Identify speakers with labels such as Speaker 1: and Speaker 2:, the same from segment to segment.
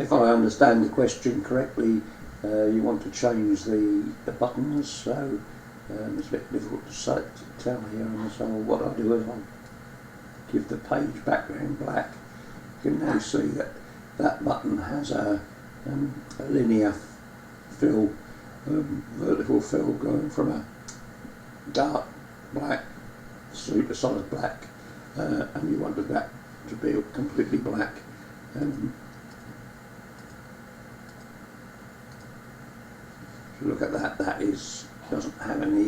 Speaker 1: if I understand the question correctly, you want to change the buttons, so it's a bit difficult to tell here. And so what I'll do is I'll give the page background black. You can now see that that button has a linear fill, vertical fill going from a dark black through to solid black, and you wanted that to be completely black. If you look at that, that doesn't have any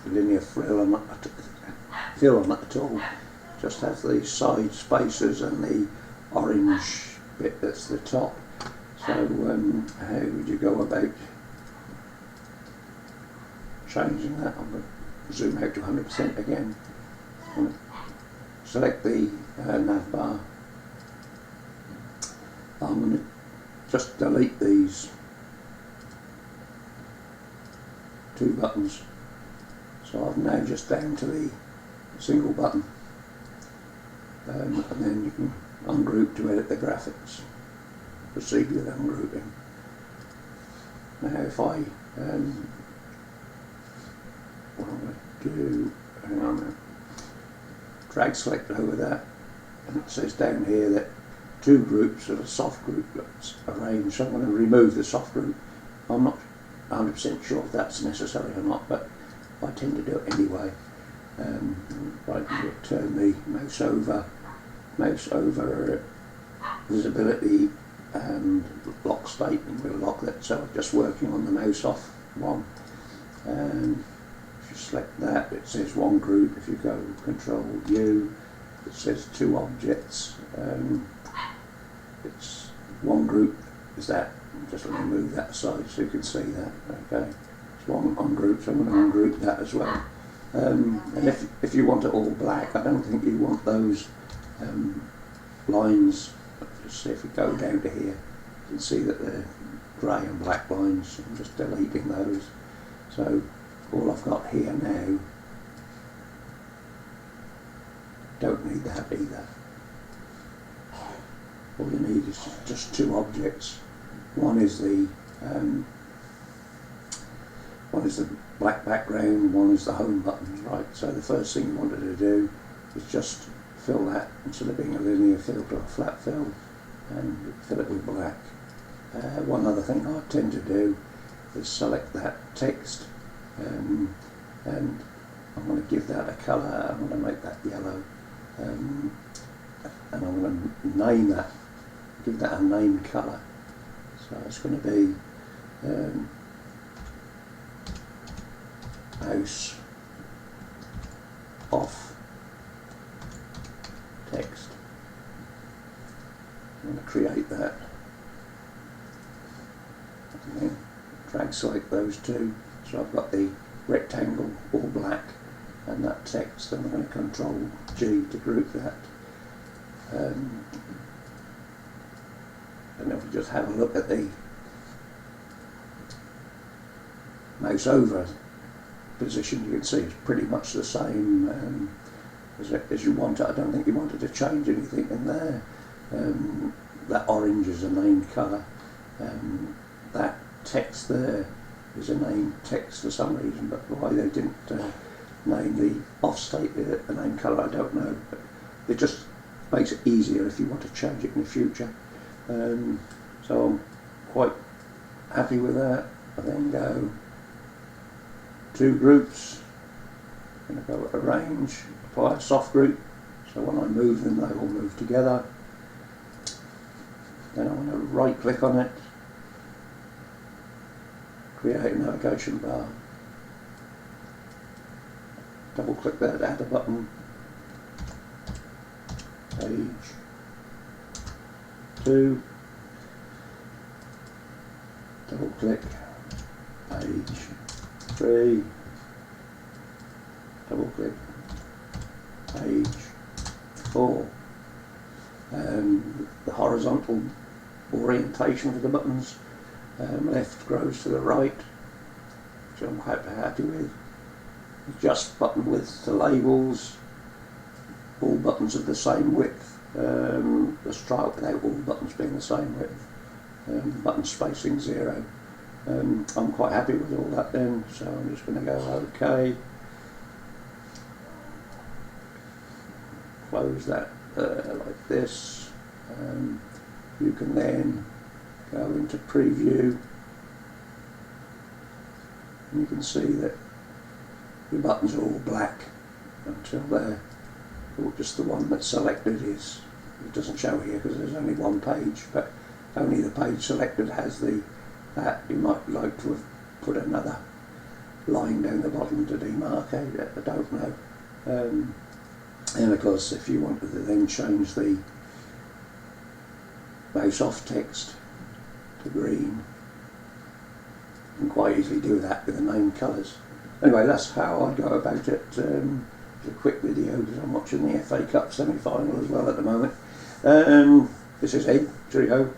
Speaker 1: linear fill on it at all. Just has the side spaces and the orange bit that's the top. So how would you go about changing that? I'm going to zoom out to 100% again. Select the nav bar. I'm going to just delete these two buttons. So I'm now just down to the single button. And then you can ungroup to edit the graphics. Proceed with ungrouping. Now if I, what I'm going to do, hang on a minute, drag select over that, and it says down here that two groups of a soft group that's arranged, so I'm going to remove the soft group. I'm not 100% sure if that's necessary or not, but I tend to do it anyway. Right, you turn the mouse over visibility and lock state, and we'll lock that. So I'm just working on the mouse off one. If you select that, it says one group. If you go Control U, it says two objects. It's one group is that. Just let me move that aside so you can see that. Okay, it's one ungroup, so I'm going to ungroup that as well. And if you want it all black, I don't think you want those lines. Just see if we go down to here, you can see that they're grey and black lines. I'm just deleting those. So all I've got here now, don't need that either. All you need is just two objects. One is the black background, one is the home button, right? So the first thing you wanted to do is just fill that, instead of being a linear fill to a flat fill, and fill it with black. One other thing I tend to do is select that text, and I'm going to give that a colour. I'm going to make that yellow, and I'm going to name that, give that a name colour. So it's going to be mouse off text. I'm going to create that. And then drag select those two. So I've got the rectangle all black and that text. Then I'm going to Control G to group that. And if we just have a look at the mouse over position, you can see it's pretty much the same as you want it. I don't think you wanted to change anything in there. That orange is a named colour. That text there is a named text for some reason, but why they didn't name the off state a named colour, I don't know. But it just makes it easier if you want to change it in the future. So I'm quite happy with that. I then go two groups. I'm going to go arrange, apply a soft group, so when I move them they will move together. Then I'm going to right click on it, create a navigation bar, double click that, add a button, page 2, double click, page 3, double click, page 4. The horizontal orientation for the buttons, left grows to the right, which I'm quite happy with. Adjust button width to labels, all buttons are the same width. Let's try it without all buttons being the same width. button spacing 0. I'm quite happy with all that then, so I'm just going to go OK. Close that like this. You can then go into preview, and you can see that your buttons are all black until they're just the one that's selected is. It doesn't show here because there's only one page, but only the page selected has that. You might like to have put another line down the bottom to demarcate it, I don't know. And of course, if you wanted to then change the base off text to green, you can quite easily do that with the main colours. Anyway, that's how I go about it. It's a quick video because I'm watching the FA Cup semi-final as well at the moment. This is Ed, cheerio.